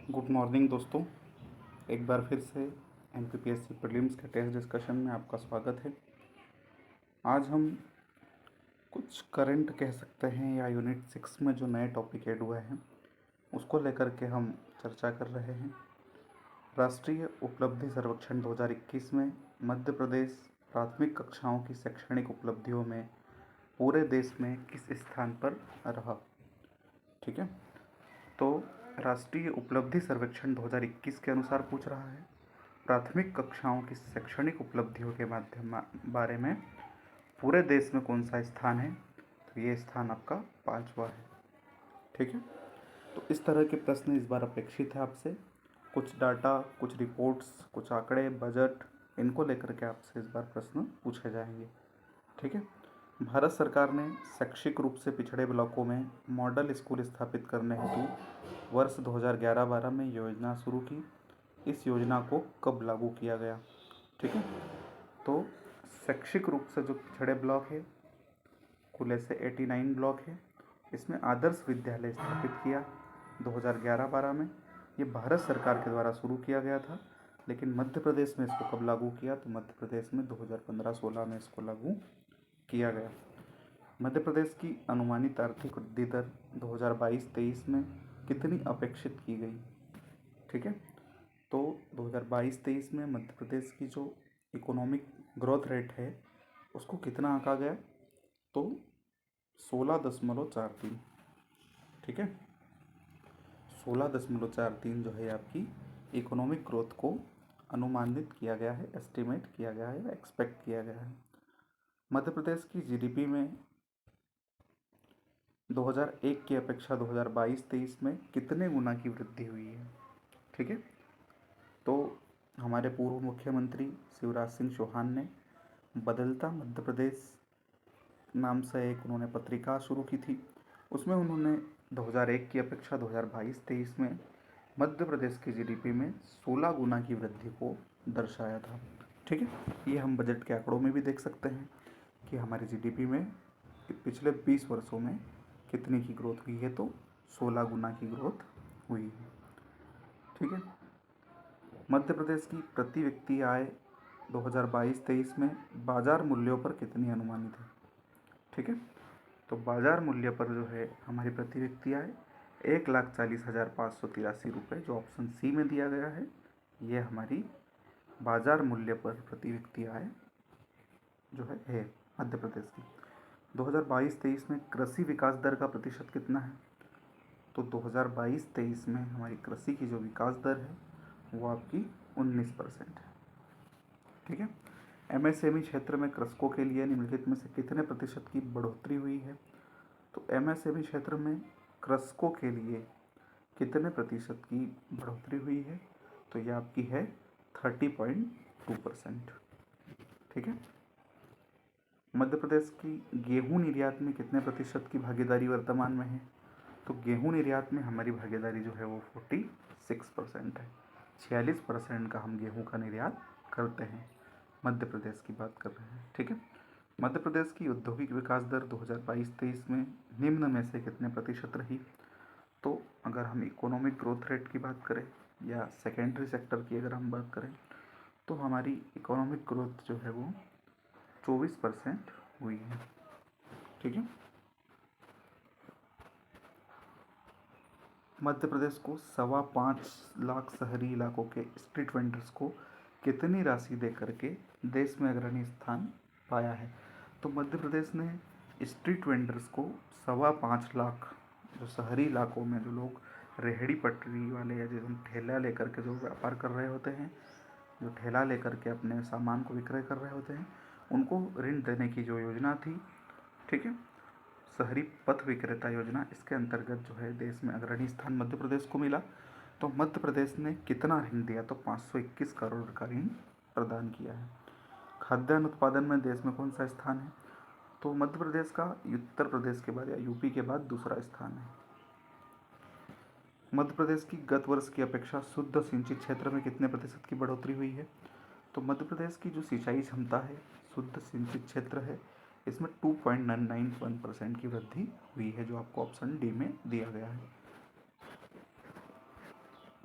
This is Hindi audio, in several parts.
गुड मॉर्निंग दोस्तों। एक बार फिर से एमपीपीएससी प्रीलिम्स के टेस्ट डिस्कशन में आपका स्वागत है। आज हम कुछ करंट कह सकते हैं या यूनिट 6 में जो नए टॉपिक ऐड हुए हैं उसको लेकर के हम चर्चा कर रहे हैं। राष्ट्रीय उपलब्धि सर्वेक्षण 2021 में मध्य प्रदेश प्राथमिक कक्षाओं की शैक्षणिक उपलब्धियों में पूरे देश में किस स्थान पर रहा। ठीक है, तो राष्ट्रीय उपलब्धि सर्वेक्षण 2021 के अनुसार पूछ रहा है प्राथमिक कक्षाओं की शैक्षणिक उपलब्धियों के बारे में पूरे देश में कौन सा स्थान है। तो ये स्थान आपका 5वां है। ठीक है, तो इस तरह के प्रश्न इस बार अपेक्षित है आपसे। कुछ डाटा, कुछ रिपोर्ट्स, कुछ आंकड़े, बजट, इनको लेकर के आपसे इस बार प्रश्न पूछे जाएंगे। ठीक है, भारत सरकार ने शैक्षिक रूप से पिछड़े ब्लॉकों में मॉडल स्कूल स्थापित करने हेतु वर्ष 2011-12 में योजना शुरू की। इस योजना को कब लागू किया गया। ठीक है, तो शैक्षिक रूप से जो पिछड़े ब्लॉक है, कुल ऐसे 89 ब्लॉक है, इसमें आदर्श विद्यालय स्थापित किया 2011-12 में। ये भारत सरकार के द्वारा शुरू किया गया था, लेकिन मध्य प्रदेश में इसको कब लागू किया, तो मध्य प्रदेश में 2015-16 में इसको लागू किया गया। मध्य प्रदेश की अनुमानित आर्थिक वृद्धि दर 2022-23 में कितनी अपेक्षित की गई। ठीक है, तो 2022-23 में मध्य प्रदेश की जो इकोनॉमिक ग्रोथ रेट है उसको कितना आंका गया, तो 16.43। ठीक है, 16.43 जो है आपकी इकोनॉमिक ग्रोथ को अनुमानित किया गया है, एस्टिमेट किया गया है, एक्सपेक्ट किया गया है। मध्य प्रदेश की जीडीपी में 2001 की अपेक्षा 2022-23 में कितने गुना की वृद्धि हुई है। ठीक है, तो हमारे पूर्व मुख्यमंत्री शिवराज सिंह चौहान ने बदलता मध्य प्रदेश नाम से एक उन्होंने पत्रिका शुरू की थी। उसमें उन्होंने 2001 की अपेक्षा 2022-23 में मध्य प्रदेश की जीडीपी में 16 गुना की वृद्धि को दर्शाया था। ठीक है, ये हम बजट के आंकड़ों में भी देख सकते हैं कि हमारी जीडीपी में पिछले 20 वर्षों में कितने की ग्रोथ हुई है, तो 16 गुना की ग्रोथ हुई है। ठीक है, मध्य प्रदेश की प्रति व्यक्ति आय 2022-23 में बाजार मूल्यों पर कितनी अनुमानित है। ठीक है, तो बाजार मूल्य पर जो है हमारी प्रति व्यक्ति आय 1,40,583 रुपये, जो ऑप्शन सी में दिया गया है, ये हमारी बाजार मूल्य पर प्रति व्यक्ति आय जो है मध्य प्रदेश की। 2022-23 में कृषि विकास दर का प्रतिशत कितना है, तो 2022-23 में हमारी कृषि की जो विकास दर है वो आपकी 19% है। ठीक है, एमएसएमई क्षेत्र में कृषकों के लिए निम्नलिखित में से कितने प्रतिशत की बढ़ोतरी हुई है। तो एमएसएमई क्षेत्र में कृषकों के लिए कितने प्रतिशत की बढ़ोतरी हुई है, तो ये आपकी है 30.2%। ठीक है, मध्य प्रदेश की गेहूं निर्यात में कितने प्रतिशत की भागीदारी वर्तमान में है, तो गेहूं निर्यात में हमारी भागीदारी जो है वो 46% है। 46% का हम गेहूं का निर्यात करते हैं, मध्य प्रदेश की बात कर रहे हैं। ठीक है, मध्य प्रदेश की औद्योगिक विकास दर 2022-23 में निम्न में से कितने प्रतिशत रही। तो अगर हम इकोनॉमिक ग्रोथ रेट की बात करें या सेकेंडरी सेक्टर की अगर हम बात करें, तो हमारी इकोनॉमिक ग्रोथ जो है वो 24% हुई है। ठीक है, मध्य प्रदेश को 5.25 लाख शहरी इलाकों के स्ट्रीट वेंडर्स को कितनी राशि दे करके देश में अग्रणी स्थान पाया है। तो मध्य प्रदेश ने स्ट्रीट वेंडर्स को 5.25 लाख, जो शहरी इलाकों में जो लोग रेहड़ी पटरी वाले या जो ठेला लेकर के जो व्यापार कर रहे होते हैं, जो ठेला लेकर के अपने सामान को विक्रय कर रहे होते हैं, उनको ऋण देने की जो योजना थी, ठीक है, शहरी पथ विक्रेता योजना, इसके अंतर्गत जो है देश में अग्रणी स्थान मध्य प्रदेश को मिला। तो मध्य प्रदेश ने कितना ऋण दिया, तो 521 करोड़ का ऋण प्रदान किया है। खाद्यान्न उत्पादन में देश में कौन सा स्थान है, तो मध्य प्रदेश का उत्तर प्रदेश के बाद या यूपी के बाद दूसरा स्थान है। मध्य प्रदेश की गत वर्ष की अपेक्षा शुद्ध सिंचित क्षेत्र में कितने प्रतिशत की बढ़ोतरी हुई है, तो मध्य प्रदेश की जो सिंचाई क्षमता है, शुद्ध सिंचित क्षेत्र है, इसमें 2.91% की वृद्धि हुई है, जो आपको ऑप्शन डी में दिया गया है।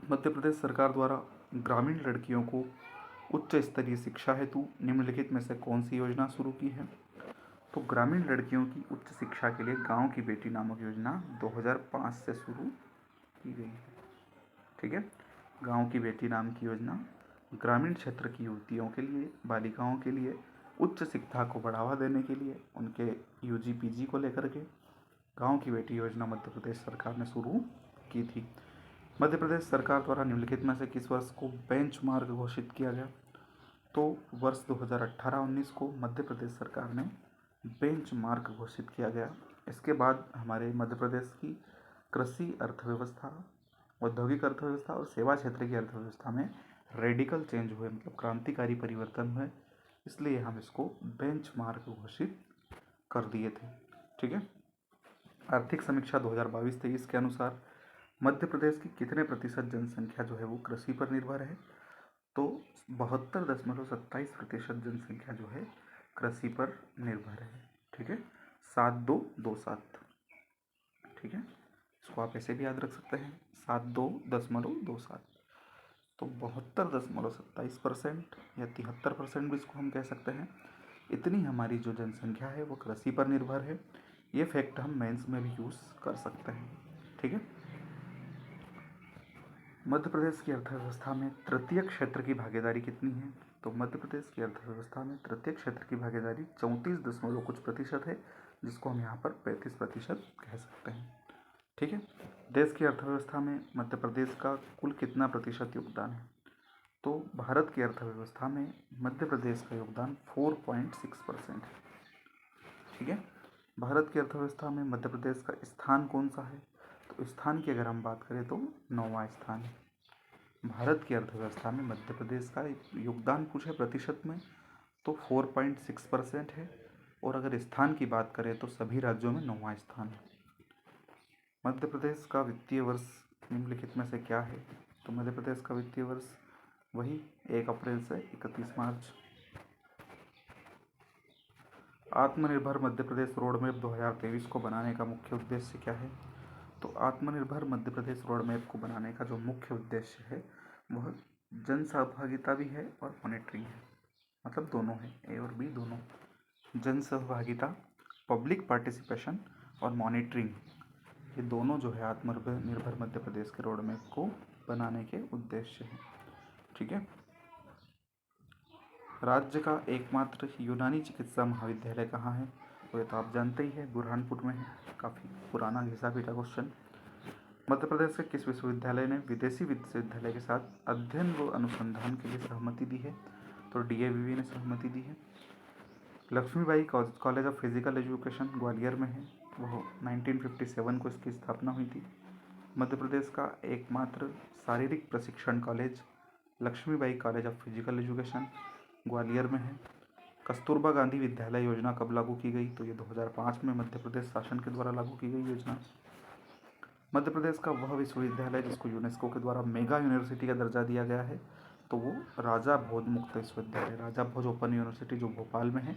मध्य प्रदेश सरकार द्वारा ग्रामीण लड़कियों को उच्च स्तरीय शिक्षा हेतु निम्नलिखित में से कौन सी योजना शुरू की है? तो ग्रामीण लड़कियों की उच्च शिक्षा के लिए गांव की बेटी नामक योजना 2005 से शुरू की गई है। ठीक है, गांव की बेटी नाम की योजना ग्रामीण क्षेत्र की युवतियों के लिए, बालिकाओं के लिए उच्च शिक्षा को बढ़ावा देने के लिए, उनके यूजी पीजी को लेकर के गांव की बेटी योजना मध्य प्रदेश सरकार ने शुरू की थी। मध्य प्रदेश सरकार द्वारा निम्नलिखित में से किस वर्ष को बेंचमार्क घोषित किया गया? तो वर्ष 2018-19 को मध्य प्रदेश सरकार ने बेंचमार्क घोषित किया गया। इसके बाद हमारे मध्य प्रदेश की कृषि अर्थव्यवस्था, औद्योगिक अर्थव्यवस्था और सेवा क्षेत्र की अर्थव्यवस्था में रेडिकल चेंज हुए, मतलब क्रांतिकारी परिवर्तन हुए, इसलिए हम इसको बेंचमार्क घोषित कर दिए थे। ठीक है, आर्थिक समीक्षा 2022-23 के अनुसार मध्य प्रदेश की कितने प्रतिशत जनसंख्या जो है वो कृषि पर निर्भर है? तो 72.27% जनसंख्या जो है कृषि पर निर्भर है। ठीक है, 7227। ठीक है, इसको आप ऐसे भी याद रख सकते हैं, 72.27। तो 72.27% या 73% भी इसको हम कह सकते हैं। इतनी हमारी जो जनसंख्या है वो कृषि पर निर्भर है। ये फैक्ट हम मेंस में भी यूज़ कर सकते हैं। ठीक है, मध्य प्रदेश की अर्थव्यवस्था में तृतीय क्षेत्र की भागीदारी कितनी है? तो मध्य प्रदेश की अर्थव्यवस्था में तृतीय क्षेत्र की भागीदारी 34 कुछ प्रतिशत है, जिसको हम यहाँ पर 35% कह सकते हैं। ठीक है, देश की अर्थव्यवस्था में मध्य प्रदेश का कुल कितना प्रतिशत योगदान है? तो भारत की अर्थव्यवस्था में मध्य प्रदेश का योगदान 4.6% है। ठीक है, भारत की अर्थव्यवस्था में मध्य प्रदेश का स्थान कौन सा है? तो स्थान की अगर हम बात करें तो 9वां स्थान है। भारत की अर्थव्यवस्था में मध्य प्रदेश का योगदान पूछे प्रतिशत में तो 4.6% है, और अगर स्थान की बात करें तो सभी राज्यों में 9वां स्थान है। मध्य प्रदेश का वित्तीय वर्ष निम्नलिखित में से क्या है? तो मध्य प्रदेश का वित्तीय वर्ष वही 1 अप्रैल से 31 मार्च। आत्मनिर्भर मध्य प्रदेश रोड मैप 2023 को बनाने का मुख्य उद्देश्य क्या है? तो आत्मनिर्भर मध्य प्रदेश रोड मैप को बनाने का जो मुख्य उद्देश्य है वह जन सहभागिता भी है और मॉनिटरिंग है, मतलब दोनों है, ए और बी दोनों। जन सहभागिता, पब्लिक पार्टिसिपेशन और मॉनिटरिंग, ये दोनों जो है आत्मनिर्भर मध्य प्रदेश के रोड मैप को बनाने के उद्देश्य हैं। ठीक है, राज्य का एकमात्र यूनानी चिकित्सा महाविद्यालय कहाँ है? तो ये तो आप जानते ही है, बुरहानपुर में है। काफ़ी पुराना घिसा पीटा क्वेश्चन। मध्य प्रदेश के किस विश्वविद्यालय ने विदेशी विश्वविद्यालय के साथ अध्ययन व अनुसंधान के लिए सहमति दी है? तो DAVV ने सहमति दी है। Laxmibai college of physical education Gwalior में है, वो 1957 को इसकी स्थापना हुई थी। मध्य प्रदेश का एकमात्र शारीरिक प्रशिक्षण college Laxmibai college of physical education Gwalior में है। कस्तूरबा गांधी विद्यालय योजना कब लागू की गई? तो ये 2005 में मध्य प्रदेश शासन के द्वारा लागू की गई योजना। मध्य प्रदेश का वह विश्वविद्यालय जिसको यूनेस्को के द्वारा मेगा यूनिवर्सिटी का दर्जा दिया गया है, तो वो राजा भोज मुक्त विश्वविद्यालय, राजा भोज ओपन यूनिवर्सिटी जो भोपाल में है,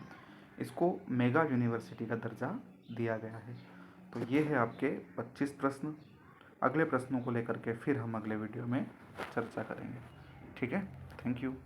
इसको मेगा यूनिवर्सिटी का दर्जा दिया गया है। तो ये है आपके 25 प्रश्न। अगले प्रश्नों को लेकर के फिर हम अगले वीडियो में चर्चा करेंगे। ठीक है, थैंक यू।